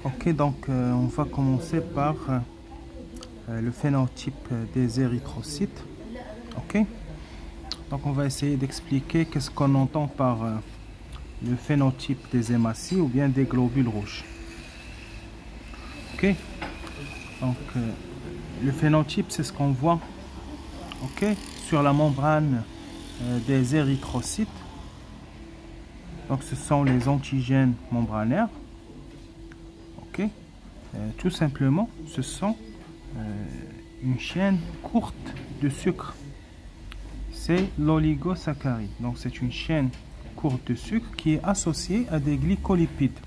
Ok, donc on va commencer par le phénotype des érythrocytes. Ok, donc on va essayer d'expliquer qu'est-ce qu'on entend par le phénotype des hématies ou bien des globules rouges. Ok, donc le phénotype, c'est ce qu'on voit, ok, sur la membrane des érythrocytes. Donc ce sont les antigènes membranaires. Ok, tout simplement, ce sont une chaîne courte de sucre. C'est l'oligosaccharide. Donc c'est une chaîne courte de sucre qui est associée à des glycolipides.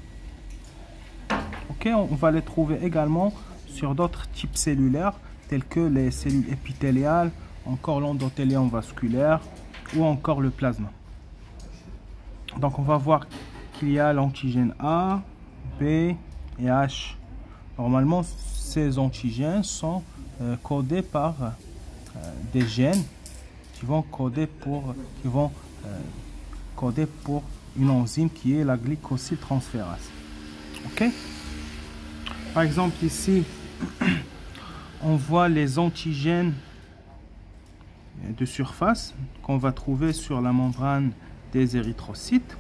Ok, on va les trouver également sur d'autres types cellulaires tels que les cellules épithéliales, encore l'endothélium vasculaire ou encore le plasma. Donc on va voir qu'il y a l'antigène A, B et H. Normalement, ces antigènes sont codés par des gènes qui vont coder pour une enzyme qui est la glycosyltransférase. Ok. Par exemple ici, on voit les antigènes de surface qu'on va trouver sur la membrane des érythrocytes.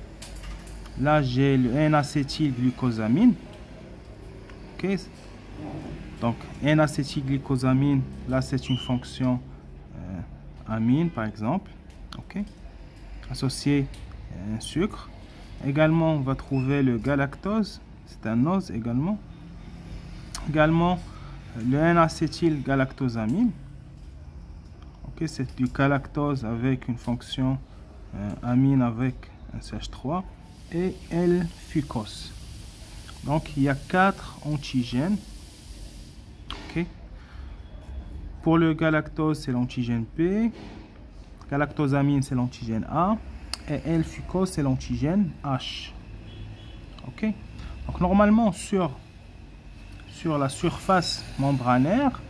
Là, j'ai le N-acétylglucosamine. Ok. Donc, N-acétylglucosamine, là, c'est une fonction amine, par exemple. Ok. Associé à un sucre. Également, on va trouver le galactose. C'est un ose également. Également, le N-acétylgalactosamine. Ok, c'est du galactose avec une fonction amine avec un CH3 et L-fucose. Donc, il y a 4 antigènes. Okay. Pour le galactose, c'est l'antigène P. Galactosamine, c'est l'antigène A. Et L-fucose, c'est l'antigène H. Ok. Donc, normalement, sur la surface membranaire,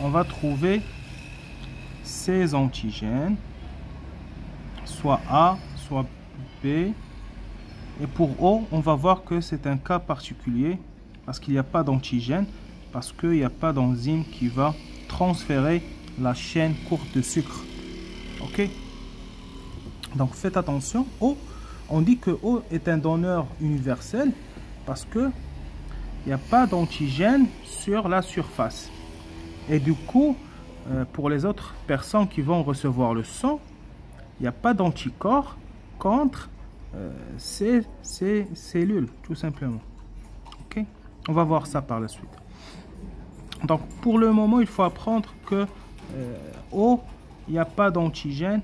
on va trouver ces antigènes, soit A, soit B. Et pour O, on va voir que c'est un cas particulier parce qu'il n'y a pas d'antigène, parce qu'il n'y a pas d'enzyme qui va transférer la chaîne courte de sucre. Ok. Donc faites attention. O, on dit que O est un donneur universel parce que il n'y a pas d'antigène sur la surface. Et du coup, pour les autres personnes qui vont recevoir le sang, il n'y a pas d'anticorps contre ces cellules, tout simplement. Ok. On va voir ça par la suite. Donc, pour le moment, il faut apprendre que O, il n'y a pas d'antigène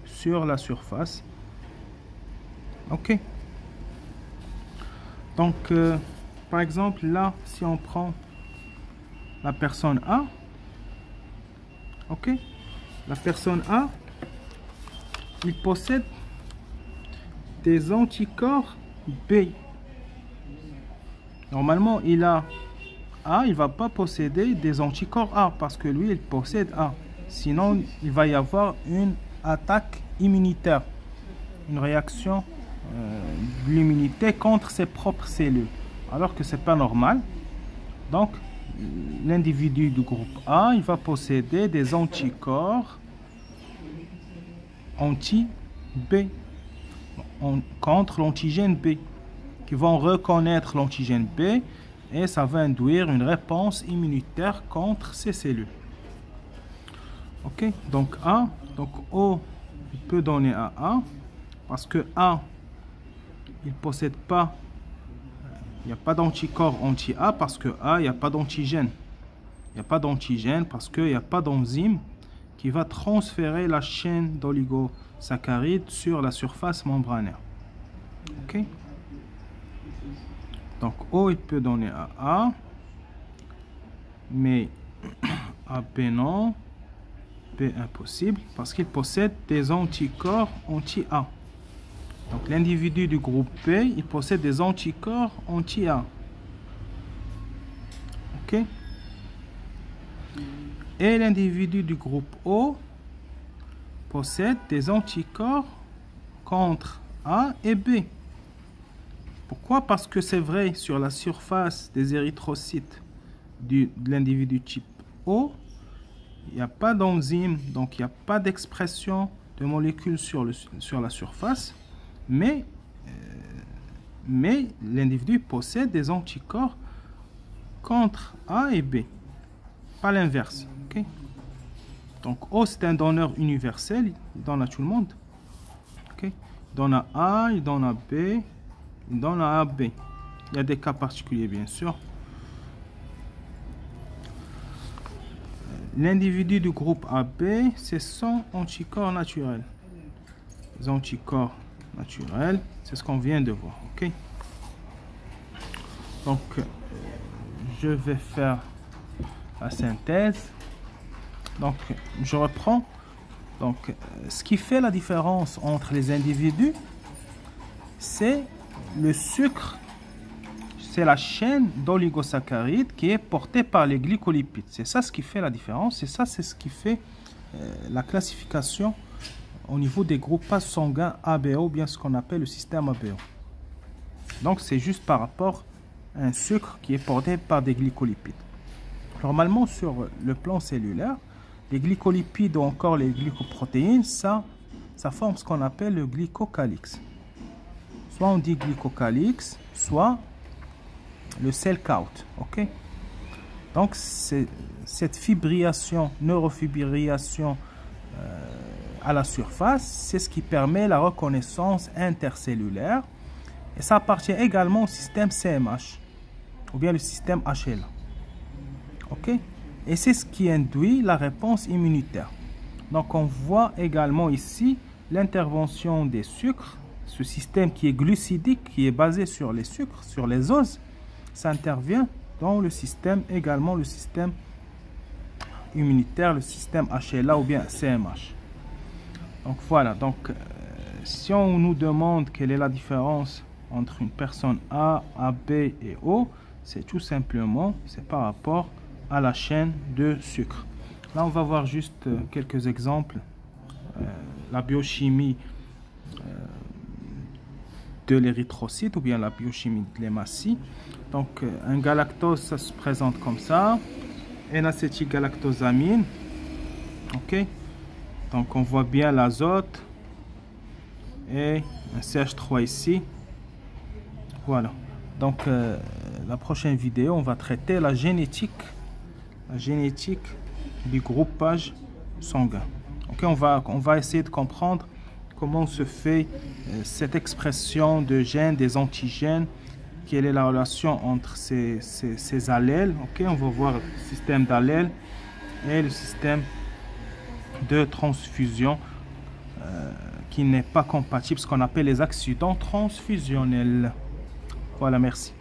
sur la surface. Ok. Donc, par exemple, là, si on prend la personne A, ok, la personne A, il possède des anticorps B. Normalement, il a A, il ne va pas posséder des anticorps A parce que lui, il possède A. Sinon, il va y avoir une attaque immunitaire, une réaction de l'immunité contre ses propres cellules, alors que ce n'est pas normal. Donc, l'individu du groupe A, il va posséder des anticorps anti-B contre l'antigène B, qui vont reconnaître l'antigène B et ça va induire une réponse immunitaire contre ces cellules. Ok, donc A, donc O, il peut donner à A parce que A, il possède pas, il n'y a pas d'anticorps anti-A parce que A, il n'y a pas d'antigène. Il n'y a pas d'antigène parce qu'il n'y a pas d'enzyme qui va transférer la chaîne d'oligosaccharides sur la surface membranaire. Ok. Donc O, il peut donner à A, mais à B non, B impossible, parce qu'il possède des anticorps anti-A. Donc l'individu du groupe B, il possède des anticorps anti-A. Ok. Et l'individu du groupe O possède des anticorps contre A et B. Pourquoi? Parce que c'est vrai, sur la surface des érythrocytes de l'individu type O, il n'y a pas d'enzyme, donc il n'y a pas d'expression de molécules sur la surface, mais l'individu possède des anticorps contre A et B, pas l'inverse. Okay? Donc O, c'est un donneur universel, il donne à tout le monde. Okay? Il donne à A, il donne à B, il donne à AB. Il y a des cas particuliers, bien sûr. L'individu du groupe AB, c'est son anticorps naturel. Les anticorps naturels, c'est ce qu'on vient de voir. Ok. Donc, je vais faire la synthèse. Donc, je reprends. Donc, ce qui fait la différence entre les individus, c'est le sucre. C'est la chaîne d'oligosaccharides qui est portée par les glycolipides. C'est ça ce qui fait la différence. Et ça, c'est ce qui fait la classification au niveau des groupes sanguins ABO, ou bien ce qu'on appelle le système ABO. Donc, c'est juste par rapport à un sucre qui est porté par des glycolipides. Normalement, sur le plan cellulaire, les glycolipides ou encore les glycoprotéines, ça forme ce qu'on appelle le glycocalyx. Soit on dit glycocalyx, soit le cell count, ok. Donc cette fibrillation, neurofibrillation à la surface, c'est ce qui permet la reconnaissance intercellulaire, et ça appartient également au système CMH ou bien le système HLA, ok. Et c'est ce qui induit la réponse immunitaire. Donc on voit également ici l'intervention des sucres, ce système qui est glucidique, qui est basé sur les sucres, sur les oses. Ça intervient dans le système, également le système immunitaire, le système HLA ou bien CMH. Donc voilà, donc si on nous demande quelle est la différence entre une personne A, AB et O, c'est tout simplement, c'est par rapport à la chaîne de sucre. Là, on va voir juste quelques exemples. La biochimie de l'érythrocyte ou bien la biochimie de l'hématie. Donc un galactose, ça se présente comme ça, N-acétylgalactosamine, ok. Donc on voit bien l'azote et un CH3 ici. Voilà. Donc la prochaine vidéo, on va traiter la génétique du groupage sanguin. Ok, on va essayer de comprendre comment se fait cette expression de gènes, des antigènes, quelle est la relation entre ces allèles. Ok, on va voir le système d'allèles et le système de transfusion qui n'est pas compatible, ce qu'on appelle les accidents transfusionnels. Voilà, merci.